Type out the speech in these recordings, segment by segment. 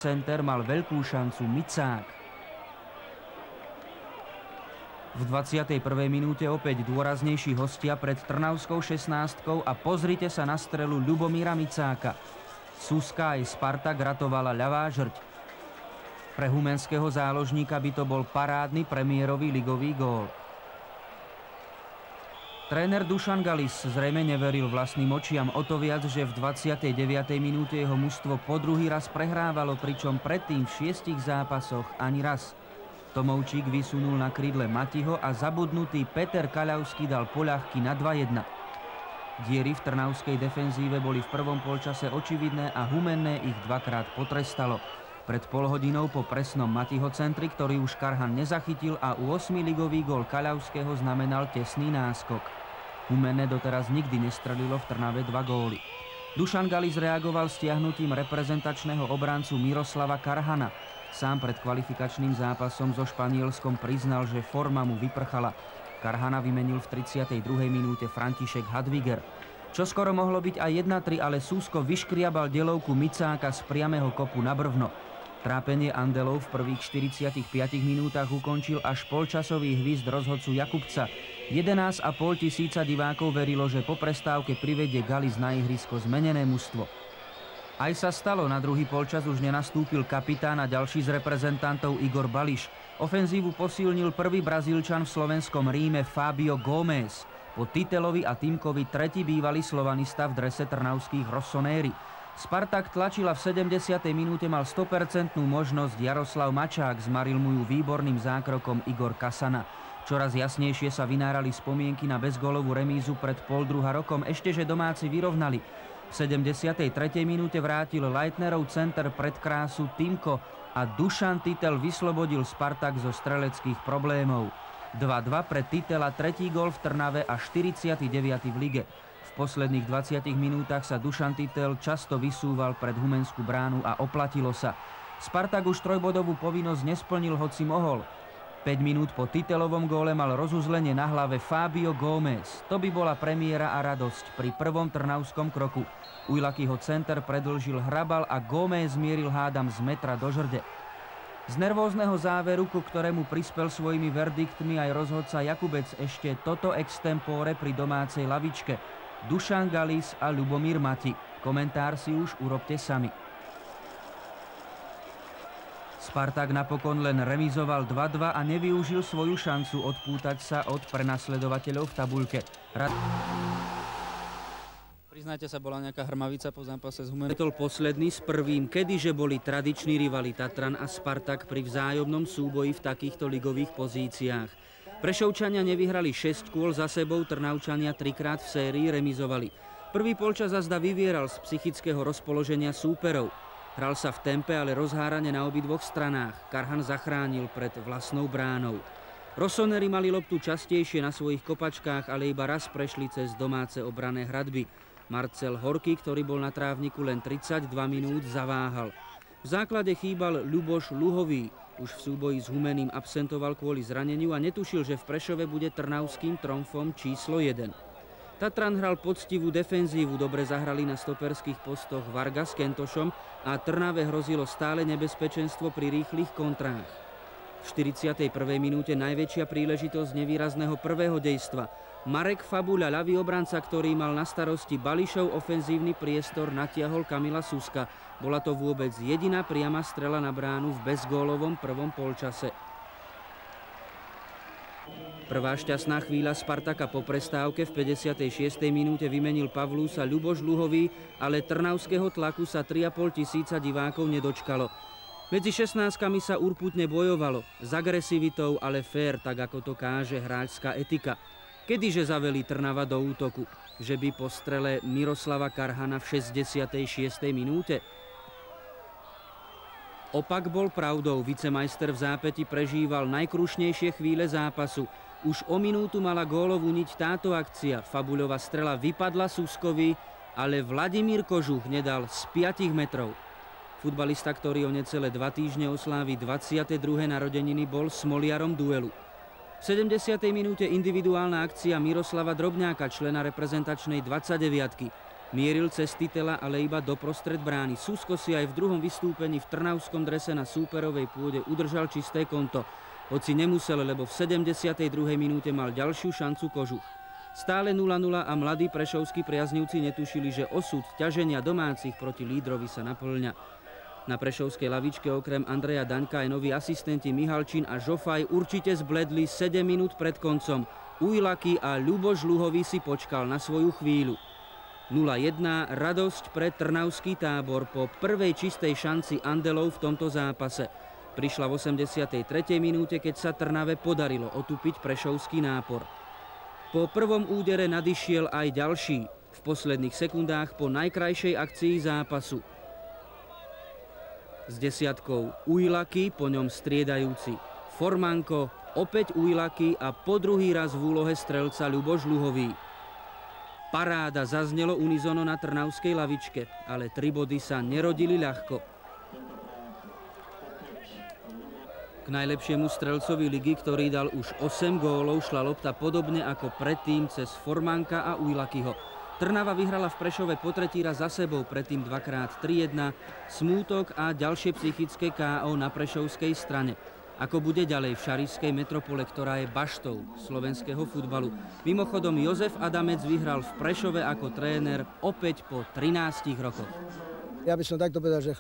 center mal veľkú šancu Micák. V 21. minúte opäť dôraznejší hostia pred trnavskou 16-kou a pozrite sa na strelu Ľubomíra Micáka. Suska aj Spartak ratovala ľavá žrť. Pre humenského záložníka by to bol parádny premiérový ligový gól. Tréner Dušan Galis zrejme neveril vlastným očiam, o to viac, že v 29. minúte jeho mužstvo po druhý raz prehrávalo, pričom predtým v 6 zápasoch ani raz. Tomovčík vysunul na krídle Matiho a zabudnutý Peter Kaľavský dal poľahky na 2-1. Diery v trnavskej defenzíve boli v prvom polčase očividné a Humenné ich dvakrát potrestalo. Pred polhodinou po presnom Matiho centri, ktorý už Karhan nezachytil, a u 8. ligový gól Kaľavského znamenal tesný náskok. Humenné doteraz nikdy nestrelilo v Trnave 2 góly. Dušan Galis reagoval stiahnutím reprezentačného obrancu Miroslava Karhana. Sám pred kvalifikačným zápasom so Španielskom priznal, že forma mu vyprchala. Karhana vymenil v 32. minúte František Hadviger. Čoskoro mohlo byť aj 1-3, ale Súsko vyškriabal delovku Micáka z priamého kopu na brvno. Trápenie Andelov v prvých 45 minútach ukončil až polčasový hvizd rozhodcu Jakubca. 11,5 tisíca divákov verilo, že po prestávke privedie Galis na ihrisko zmenené mužstvo. Aj sa stalo, na druhý polčas už nenastúpil kapitán a ďalší z reprezentantov Igor Bališ. Ofenzívu posilnil prvý Brazílčan v slovenskom Ríme Fábio Gómez. Po Titelovi a Týmkovi tretí bývalý slovanista v drese trnavských Rossoneri. Spartak tlačila v 70. minúte, mal 100% možnosť Jaroslav Mačák, zmaril mu ju výborným zákrokom Igor Kasana. Čoraz jasnejšie sa vynárali spomienky na bezgólovú remízu pred poldruha rokom, ešte že domáci vyrovnali. V 73. minúte vrátil Leitnerov center pred krásu Týmko a Dušan Titel vyslobodil Spartak zo streleckých problémov. 2-2 pre Titela, tretí gól v Trnave a 49. v lige. V posledných 20 minútach sa Dušan Titel často vysúval pred humenskú bránu a oplatilo sa. Spartak už trojbodovú povinnosť nesplnil, hoci mohol. 5 minút po Titelovom góle mal rozuzlenie na hlave Fábio Gómez. To by bola premiéra a radosť pri prvom trnavskom kroku. Ujlakyho center predĺžil Hrabal a Gómez mieril hádam z metra do žrde. Z nervózneho záveru, ku ktorému prispel svojimi verdiktmi aj rozhodca Jakubec, ešte toto extempore pri domácej lavičke. Dušan Galis a Ľubomír Mati. Komentár si už urobte sami. Spartak napokon len remizoval 2-2 a nevyužil svoju šancu odpútať sa od prenasledovateľov v tabuľke. Priznajte sa, bola nejaká hrmavica po zápase s Humennou? Metol posledný s prvým, kedyže boli tradiční rivali Tatran a Spartak pri vzájomnom súboji v takýchto ligových pozíciách. Prešovčania nevyhrali 6 kôl za sebou, Trnavčania 3-krát v sérii remizovali. Prvý polčas zazda vyvieral z psychického rozpoloženia súperov. Hral sa v tempe, ale rozhárane na obidvoch stranách. Karhan zachránil pred vlastnou bránou. Rossoneri mali loptu častejšie na svojich kopačkách, ale iba raz prešli cez domáce obranné hradby. Marcel Horky, ktorý bol na trávniku len 32 minút, zaváhal. V základe chýbal Ľuboš Luhový. Už v súboji s Humeným absentoval kvôli zraneniu a netušil, že v Prešove bude trnavským tromfom číslo 1. Tatran hral poctivú defenzívu, dobre zahrali na stoperských postoch Varga s Kentošom a Trnave hrozilo stále nebezpečenstvo pri rýchlych kontrách. V 41. minúte najväčšia príležitosť nevýrazného prvého dejstva. Marek Fabuľa, ľavý obranca, ktorý mal na starosti Bališov ofenzívny priestor, natiahol Kamila Suska. Bola to vôbec jediná priama strela na bránu v bezgólovom prvom polčase. Prvá šťastná chvíľa Spartaka po prestávke v 56. minúte vymenil Pavlúsa Ľuboš Luhový, ale trnavského tlaku sa 3,5 tisíca divákov nedočkalo. Medzi 16-kami sa urputne bojovalo, s agresivitou, ale fér, tak ako to káže hráčská etika. Kedyže zavelí Trnava do útoku? Že by po strele Miroslava Karhana v 66. minúte? Opak bol pravdou, vicemajster v zápäti prežíval najkrušnejšie chvíle zápasu. Už o minútu mala gólovú niť táto akcia. Fabuľová strela vypadla Suskovi, ale Vladimír Kožuch nedal z 5 metrov. Futbalista, ktorý o necelé 2 týždne oslávi 22. narodeniny, bol smoliarom duelu. V 70. minúte individuálna akcia Miroslava Drobňáka, člena reprezentačnej 29-ky. Mieril cez Titela, ale iba doprostred brány. Susko si aj v druhom vystúpení v trnavskom drese na súperovej pôde udržal čisté konto. Hoci nemusel, lebo v 72. minúte mal ďalšiu šancu Kožuch. Stále 0-0 a mladí prešovskí priaznivci netušili, že osud ťaženia domácich proti lídrovi sa naplňa. Na prešovskej lavičke okrem Andreja Daňka aj noví asistenti Mihalčín a Žofaj určite zbledli 7 minút pred koncom. Ujlaki a Ľuboš Luhový si počkal na svoju chvíľu. 0-1, radosť pre trnavský tábor po prvej čistej šanci Andelov v tomto zápase. Prišla v 83. minúte, keď sa Trnave podarilo otupiť prešovský nápor. Po prvom údere nadišiel aj ďalší, v posledných sekundách po najkrajšej akcii zápasu. S desiatkou Ujlaki, po ňom striedajúci Formanko, opäť Ujlaki a po druhý raz v úlohe strelca Ľuboš Luhový. Paráda zaznelo unizono na trnavskej lavičke, ale 3 body sa nerodili ľahko. K najlepšiemu strelcovi ligy, ktorý dal už 8 gólov, šla lopta podobne ako predtým cez Formanka a Ujlakyho. Trnava vyhrala v Prešove po tretí raz za sebou, predtým dvakrát 3-1, smútok a ďalšie psychické KO na prešovskej strane. Ako bude ďalej v šarišskej metropole, ktorá je baštou slovenského futbalu. Mimochodom, Jozef Adamec vyhral v Prešove ako tréner opäť po 13 rokoch. Ja by som takto povedal, že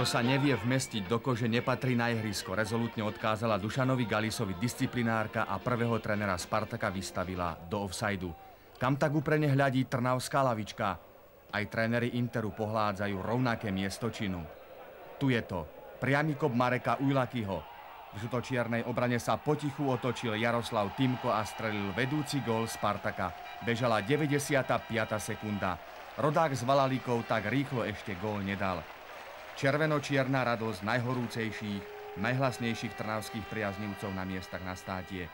Kto sa nevie vmestiť do kože, nepatrí na ihrisko, rezolútne odkázala Dušanovi Galisovi disciplinárka a prvého trénera Spartaka vystavila do offsideu. Kam tak úprene hľadí trnavská lavička? Aj tréneri Interu pohládzajú rovnaké miestočinu. Tu je to, priamy kop Mareka Ujlakyho. V žutočiernej obrane sa potichu otočil Jaroslav Timko a strelil vedúci gól Spartaka. Bežala 95. sekunda. Rodák z Valalíkov tak rýchlo ešte gól nedal. Červeno-čierna radosť najhorúcejších, najhlasnejších trnavských priaznivcov na miestach na státie.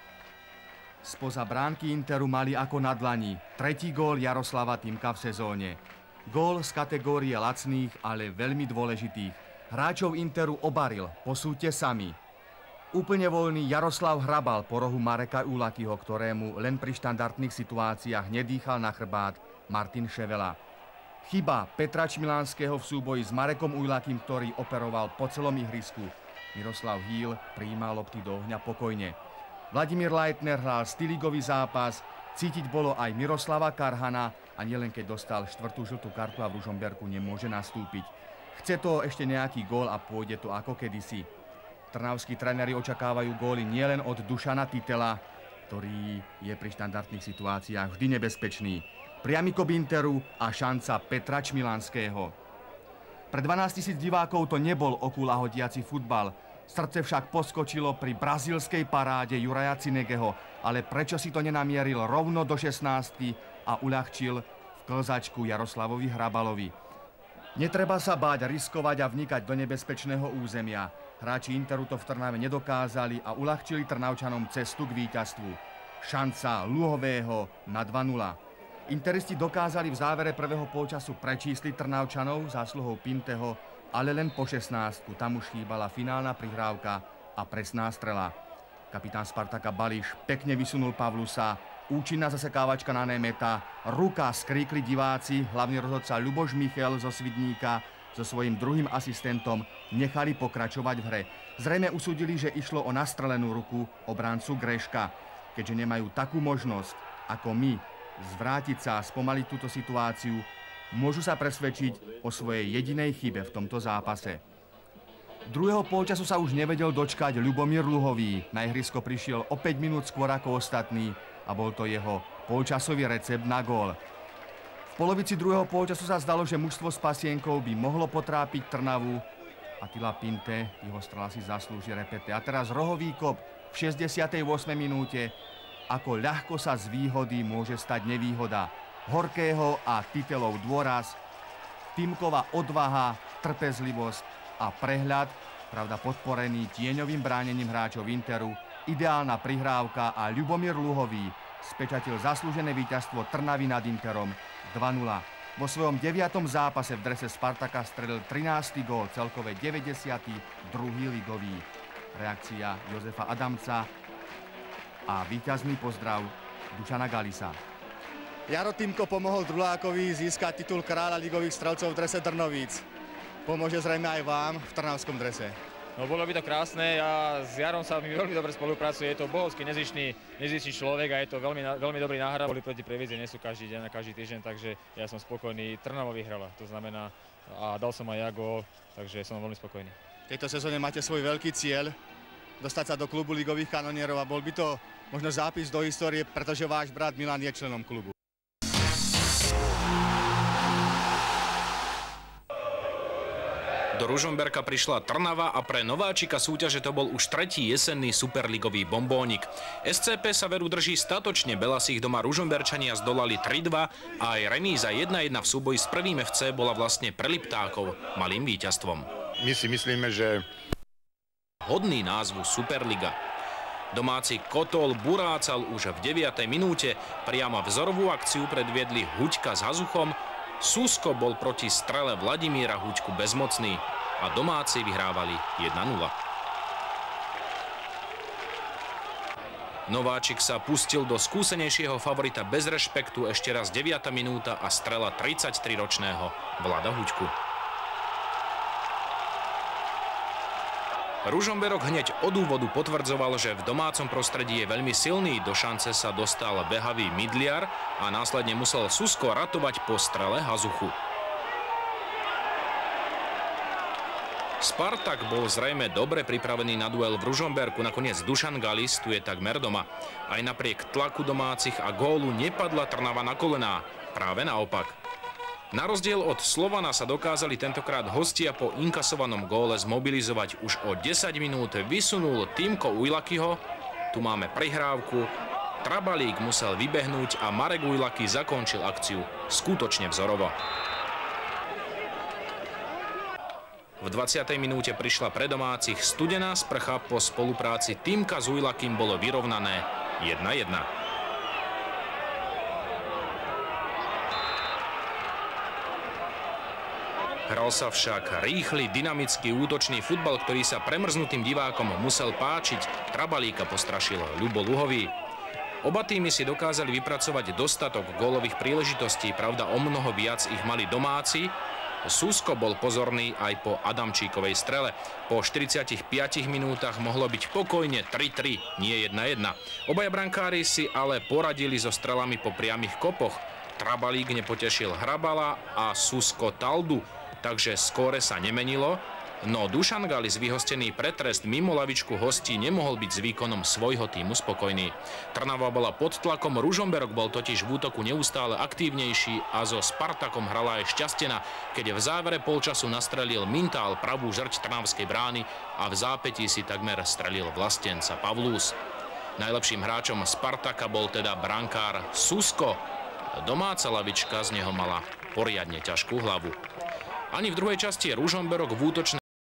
Spoza bránky Interu mali ako na dlani tretí gól Jaroslava Timka v sezóne. Gól z kategórie lacných, ale veľmi dôležitých. Hráčov Interu obaril, posúďte sami. Úplne voľný Jaroslav hrabal po rohu Mareka Ujlakyho, ktorému len pri štandardných situáciách nedýchal na chrbát Martin Ševela. Chyba Petra Čmilánskeho v súboji s Marekom Ujlakym, ktorý operoval po celom ihrisku. Miroslav Hýl prijímal lopty do ohňa pokojne. Vladimír Leitner hral styligový zápas, cítiť bolo aj Miroslava Karhana a nielen keď dostal 4. žltú kartu a v Ružomberku nemôže nastúpiť. Chce to ešte nejaký gól a pôjde to ako kedysi. Trnavskí tréneri očakávajú góly nielen od Dušana Titela, ktorý je pri štandardných situáciách vždy nebezpečný. Priamy kop Interu a šanca Petra Čmilanského. Pre 12 000 divákov to nebol okúľahodiaci futbal. Srdce však poskočilo pri brazílskej paráde Juraja Cinegeho, ale prečo si to nenamieril rovno do 16 a uľahčil v klzačku Jaroslavovi Hrabalovi. Netreba sa báť, riskovať a vnikať do nebezpečného územia. Hráči Interu to v Trnave nedokázali a uľahčili Trnavčanom cestu k víťazstvu. Šanca Luhového na 2-0. Interisti dokázali v závere prvého polčasu prečísliť Trnavčanov zásluhou Pinteho, ale len po 16. Tam už chýbala finálna prihrávka a presná strela. Kapitán Spartaka Bališ pekne vysunul Pavlusa, účinná zasekávačka na Nemeta, ruka, skríkli diváci, hlavný rozhodca Ľuboš Michel zo Svidníka so svojím druhým asistentom nechali pokračovať v hre. Zrejme usúdili, že išlo o nastrelenú ruku obráncu Greška. Keďže nemajú takú možnosť ako my zvrátiť sa a spomaliť túto situáciu, môžu sa presvedčiť o svojej jedinej chybe v tomto zápase. Druhého polčasu sa už nevedel dočkať Ľubomír Luhový. Na ihrisko prišiel o 5 minút skôr ako ostatní a bol to jeho polčasový recept na gól. V polovici druhého polčasu sa zdalo, že mužstvo s Pasienkov by mohlo potrápiť Trnavu. Attila Pinte, jeho strela si zaslúži repete. A teraz rohový kop v 68. minúte. Ako ľahko sa z výhody môže stať nevýhoda. Horkého a Titelov dôraz, Týmkova odvaha, trpezlivosť a prehľad, pravda podporený tieňovým bránením hráčov Interu, ideálna prihrávka a Ľubomír Luhový spečatil zaslúžené víťazstvo Trnavy nad Interom 2-0. Vo svojom 9. zápase v drese Spartaka strelil 13. gól, celkové 92. ligový. Reakcia Jozefa Adamca a víťazný pozdrav Dušana Galisa. Jaro Týmko pomohol druhákovi získať titul kráľa ligových strelcov v drese Trnovíc. Pomôže zrejme aj vám v trnavskom drese. No bolo by to krásne, ja s Jarom sa mi veľmi dobre spolupracuje, je to bohovský nezištný človek a je to veľmi dobrý náhrad. Boli proti Prievidzi, nie sú každý deň a každý týždeň, takže ja som spokojný. Trnava vyhrala, to znamená, a dal som aj ja gól, takže som veľmi spokojný. V tejto sezóne máte svoj veľký cieľ, dostať sa do klubu ligových kanonierov a bol by to možno zápis do histórie, pretože váš brat Milan je členom klubu. Do Ružomberka prišla Trnava a pre nováčika súťaže to bol už tretí jesenný superligový bombónik. SCP sa veru drží statočne, Belasích doma Ružomberčania zdolali 3-2 a aj remíza 1-1 v súboji s prvým FC bola vlastne pre Liptákov malým víťazstvom. My si myslíme, že hodný názvu Superliga. Domáci Kotol burácal už v 9. minúte, priamo vzorovú akciu predviedli Huďka s Hazuchom, Susko bol proti strele Vladimíra Huďku bezmocný a domáci vyhrávali 1-0. Nováčik sa pustil do skúsenejšieho favorita bez rešpektu, ešte raz 9. minúta a strela 33-ročného Vlada Huďku. Ružomberok hneď od úvodu potvrdzoval, že v domácom prostredí je veľmi silný. Do šance sa dostal behavý Midliar a následne musel Susko ratovať po strele Hazuchu. Spartak bol zrejme dobre pripravený na duel v Ružomberku, nakoniec Dušan Galis tu je takmer doma. Aj napriek tlaku domácich a gólu nepadla Trnava na kolená, práve naopak. Na rozdiel od Slovana sa dokázali tentokrát hostia po inkasovanom góle zmobilizovať. Už o 10 minút vysunul Týmko Ujlakyho. Tu máme prihrávku. Trabalík musel vybehnúť a Marek Ujlaky zakončil akciu skutočne vzorovo. V 20. minúte prišla pre domácich studená sprcha, po spolupráci Týmka s Ujlakým bolo vyrovnané 1-1. Hral sa však rýchly, dynamický útočný futbal, ktorý sa premrznutým divákom musel páčiť. Trabalíka postrašil Ľubo Luhový. Oba týmy si dokázali vypracovať dostatok gólových príležitostí, pravda o mnoho viac ich mali domáci, Susko bol pozorný aj po Adamčíkovej strele. Po 45 minútach mohlo byť pokojne 3-3, nie 1-1. Obaja brankári si ale poradili so strelami po priamych kopoch. Trabalík nepotešil Hrabala a Susko Taldu, takže skóre sa nemenilo. No Dušan Galis, vyhostený pre trest mimo lavičku hostí, nemohol byť s výkonom svojho tímu spokojný. Trnava bola pod tlakom, Ružomberok bol totiž v útoku neustále aktívnejší a so Spartakom hrala aj Šťastena, keď v závere polčasu nastrelil Mintál pravú žrť trnavskej brány a v zápätí si takmer strelil vlastenca Pavlús. Najlepším hráčom Spartaka bol teda brankár Susko. Domáca lavička z neho mala poriadne ťažkú hlavu. Ani v druhej časti Ružomberok v útočnej